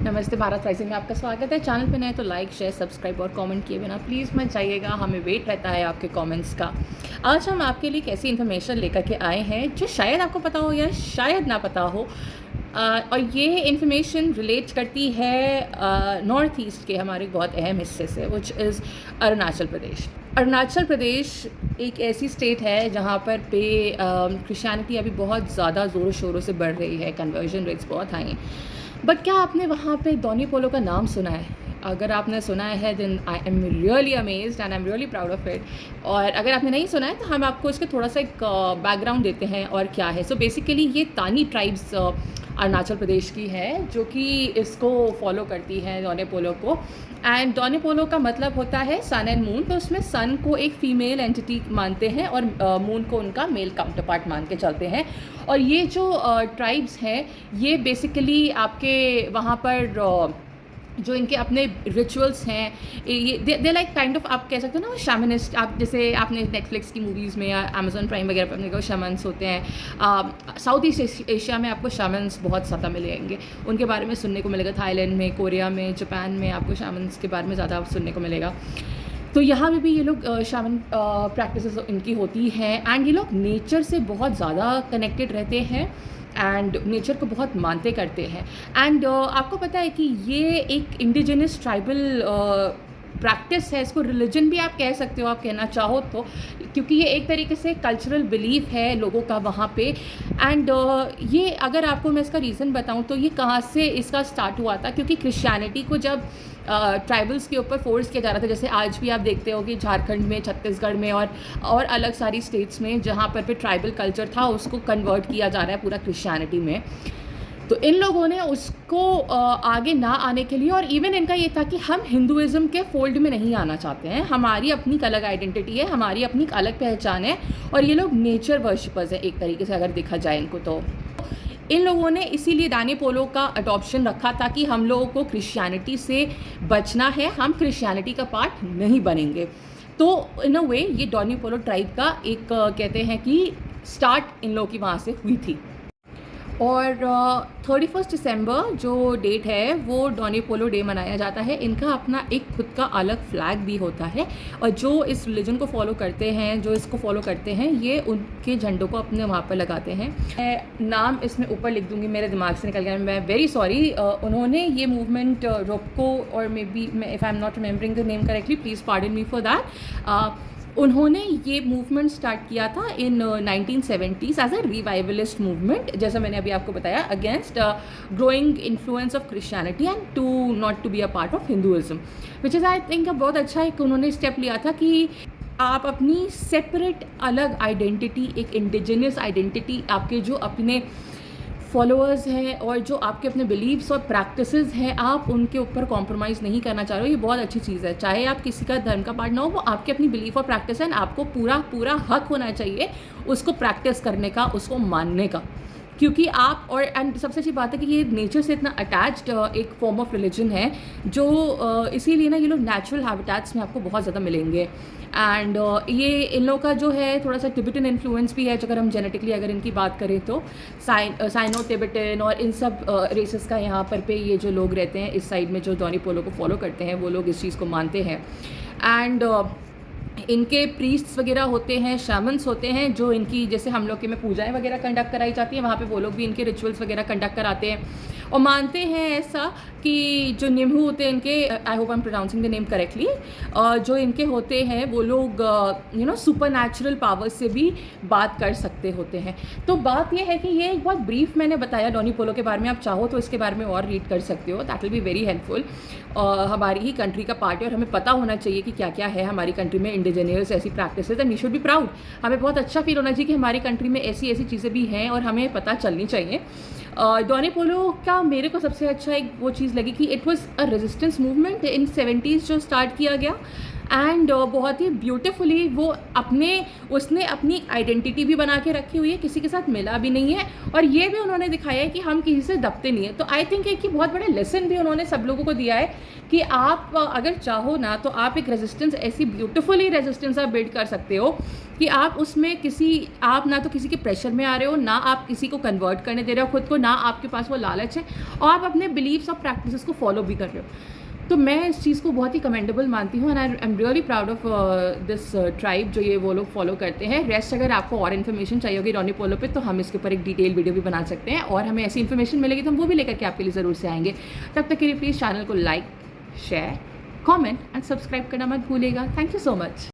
नमस्ते भारत राइजिंग में आपका स्वागत है। चैनल पे नए तो लाइक शेयर सब्सक्राइब और कमेंट किए बिना प्लीज़ मत जाइएगा, हमें वेट रहता है आपके कमेंट्स का। आज हम आपके लिए एक ऐसी इन्फॉर्मेशन लेकर के आए हैं जो शायद आपको पता हो या शायद ना पता हो। और ये इन्फॉर्मेशन रिलेट करती है नॉर्थ ईस्ट के हमारे बहुत अहम हिस्से से, विच इज़ अरुणाचल प्रदेश। अरुणाचल प्रदेश एक ऐसी स्टेट है जहाँ पर क्रिश्चियनिटी अभी बहुत ज़्यादा ज़ोरों शोरों से बढ़ रही है, कन्वर्जन रेट्स बहुत हाई हैं। बट क्या आपने वहाँ पे डॉनी पोलो का नाम सुना है? अगर आपने सुना है then I am really amazed and I am really proud of it. और अगर आपने नहीं सुना है तो हम आपको इसके थोड़ा सा एक बैकग्राउंड देते हैं और क्या है। सो बेसिकली ये तानी ट्राइब्स अरुणाचल प्रदेश की है जो कि इसको फॉलो करती है डॉनी पोलो को। एंड डॉनी पोलो का मतलब होता है सन एंड मून, तो उसमें सन को एक फ़ीमेल एंटिटी मानते हैं और मून को उनका मेल काउंटर पार्ट मान के चलते हैं। और ये जो ट्राइब्स हैं ये बेसिकली आपके वहाँ पर जो इनके अपने रिचुअल्स हैं, ये दे लाइक काइंड ऑफ, आप कह सकते हो ना शैमनिस्ट। आप जैसे आपने नेटफ्लिक्स की मूवीज़ में या अमेजोन प्राइम वगैरह पर अपने को शैमन्स होते हैं। साउथ ईस्ट एशिया में आपको शैमन्स बहुत ज़्यादा मिलेंगे, उनके बारे में सुनने को मिलेगा। थाईलैंड में, कोरिया में, जापान में आपको शैमन्स के बारे में ज़्यादा सुनने को मिलेगा। तो यहाँ पे भी ये लोग शैमन प्रैक्टिसेस इनकी होती हैं एंड ये लोग नेचर से बहुत ज़्यादा कनेक्टेड रहते हैं एंड नेचर को बहुत मानते करते हैं। एंड आपको पता है कि ये एक इंडिजिनस ट्राइबल प्रैक्टिस है, इसको रिलीजन भी आप कह सकते हो, आप कहना चाहो तो, क्योंकि ये एक तरीके से कल्चरल बिलीफ है लोगों का वहाँ पे। एंड ये अगर आपको मैं इसका रीज़न बताऊँ तो ये कहाँ से इसका स्टार्ट हुआ था, क्योंकि क्रिश्चियनिटी को जब ट्राइबल्स के ऊपर फोर्स किया जा रहा था, जैसे आज भी आप देखते हो कि झारखंड में, छत्तीसगढ़ में और अलग सारी स्टेट्स में जहाँ पर ट्राइबल कल्चर था उसको कन्वर्ट किया जा रहा है पूरा क्रिश्चियनिटी में। तो इन लोगों ने उसको आगे ना आने के लिए, और इवन इनका ये था कि हम हिंदुइज़्म के फोल्ड में नहीं आना चाहते हैं, हमारी अपनी अलग आइडेंटिटी है, हमारी अपनी अलग पहचान है। और ये लोग नेचर वर्शिपर्स हैं एक तरीके से अगर देखा जाए इनको। तो इन लोगों ने इसीलिए डॉनी पोलो का अडॉप्शन रखा था कि हम लोगों को क्रिश्चियनिटी से बचना है, हम क्रिश्चियनिटी का पार्ट नहीं बनेंगे। तो इन अ वे ये डॉनी पोलो ट्राइब का एक कहते हैं कि स्टार्ट इन लोगों की वहाँ से हुई थी। और 31 दिसंबर जो डेट है वो डॉनी पोलो डे मनाया जाता है। इनका अपना एक खुद का अलग फ्लैग भी होता है, और जो इस रिलीजन को फॉलो करते हैं, जो इसको फॉलो करते हैं, ये उनके झंडों को अपने वहाँ पर लगाते हैं। मैं नाम इसमें ऊपर लिख दूँगी, मेरे दिमाग से निकल गया, मैं वेरी सॉरी। उन्होंने ये मूवमेंट रोपको, और maybe if I am not remembering the name correctly, please pardon me for that. उन्होंने ये मूवमेंट स्टार्ट किया था in 1970s as a revivalist movement, जैसा मैंने अभी आपको बताया, against growing influence of Christianity and to not to be a part of Hinduism, which is I think बहुत अच्छा एक उन्होंने स्टेप लिया था कि आप अपनी सेपरेट अलग आइडेंटिटी, एक इंडिजिनस आइडेंटिटी, आपके जो अपने फॉलोअर्स हैं और जो आपके अपने बिलीव्स और प्रैक्टिसेस हैं, आप उनके ऊपर कॉम्प्रोमाइज़ नहीं करना चाह रहे हो। ये बहुत अच्छी चीज़ है। चाहे आप किसी का धर्म का पार्ट ना हो, वो आपके अपनी बिलीफ और प्रैक्टिस है, आपको पूरा हक होना चाहिए उसको प्रैक्टिस करने का, उसको मानने का, क्योंकि आप और एंड सबसे अच्छी बात है कि ये नेचर से इतना अटैच्ड एक फॉर्म ऑफ रिलीजन है जो इसीलिए ना ये लोग नेचुरल हैबिटेट्स में आपको बहुत ज़्यादा मिलेंगे। एंड ये इन लोगों का जो है थोड़ा सा टिबेटन इन्फ्लुएंस भी है, अगर हम जेनेटिकली अगर इनकी बात करें तो साइनो टिबेटन और इन सब रेसेस का यहाँ पर पे ये जो लोग रहते हैं इस साइड में, जो डॉनी पोलो को फॉलो करते हैं, वो लोग इस चीज़ को मानते हैं। एंड इनके प्रीस्ट्स वगैरह होते हैं, शैमन्स होते हैं, जो इनकी जैसे हम लोग के में पूजाएं वगैरह कंडक्ट कराई जाती हैं, वहाँ पे वो लोग भी इनके रिचुअल्स वगैरह कंडक्ट कराते हैं और मानते हैं ऐसा कि जो निम्हू होते हैं इनके, I hope I am pronouncing the name correctly, जो इनके होते हैं वो लोग सुपर नेचुरल पावर्स से भी बात कर सकते होते हैं। तो बात ये है कि ये एक बहुत ब्रीफ मैंने बताया डॉनी पोलो के बारे में, आप चाहो तो इसके बारे में और रीड कर सकते हो, that will be very helpful. हमारी ही कंट्री का पार्ट है और हमें पता होना चाहिए कि क्या क्या है हमारी कंट्री में इंडिजिनियस ऐसी practices, and we should be proud. हमें बहुत अच्छा फील होना चाहिए कि हमारी कंट्री में ऐसी ऐसी चीज़ें भी हैं और हमें पता चलनी चाहिए। डॉनी पोलो का मेरे को सबसे अच्छा एक वो चीज़ लगी कि it was a resistance movement in 70s जो स्टार्ट किया गया, एंड बहुत ही ब्यूटीफुली वो उसने अपनी आइडेंटिटी भी बना के रखी हुई है, किसी के साथ मिला भी नहीं है, और ये भी उन्होंने दिखाया है कि हम किसी से दबते नहीं है। तो आई थिंक एक बहुत बड़ा लेसन भी उन्होंने सब लोगों को दिया है कि आप अगर चाहो ना तो आप एक रेजिस्टेंस, ऐसी ब्यूटीफुली रेजिस्टेंस आप बिल्ड कर सकते हो कि आप उसमें आप ना तो किसी के प्रेशर में आ रहे हो, ना आप किसी को कन्वर्ट करने दे रहे हो खुद को, ना आपके पास वो लालच है, और आप अपने बिलीव्स और प्रैक्टिसेस को फॉलो भी कर रहे हो। तो मैं इस चीज़ को बहुत ही कमेंडेबल मानती हूँ, and I am really proud of this tribe जो ये वो लोग फॉलो करते हैं। रेस्ट अगर आपको और इन्फॉर्मेशन चाहिए होगी रॉनी पोलो पे, तो हम इसके ऊपर एक डिटेल वीडियो भी बना सकते हैं, और हमें ऐसी इन्फॉर्मेशन मिलेगी तो हम वो भी लेकर के आपके लिए ज़रूर से आएंगे। तब तक के लिए प्लीज़ चैनल को like, share, comment and subscribe करना मत भूलिएगा। Thank you so much.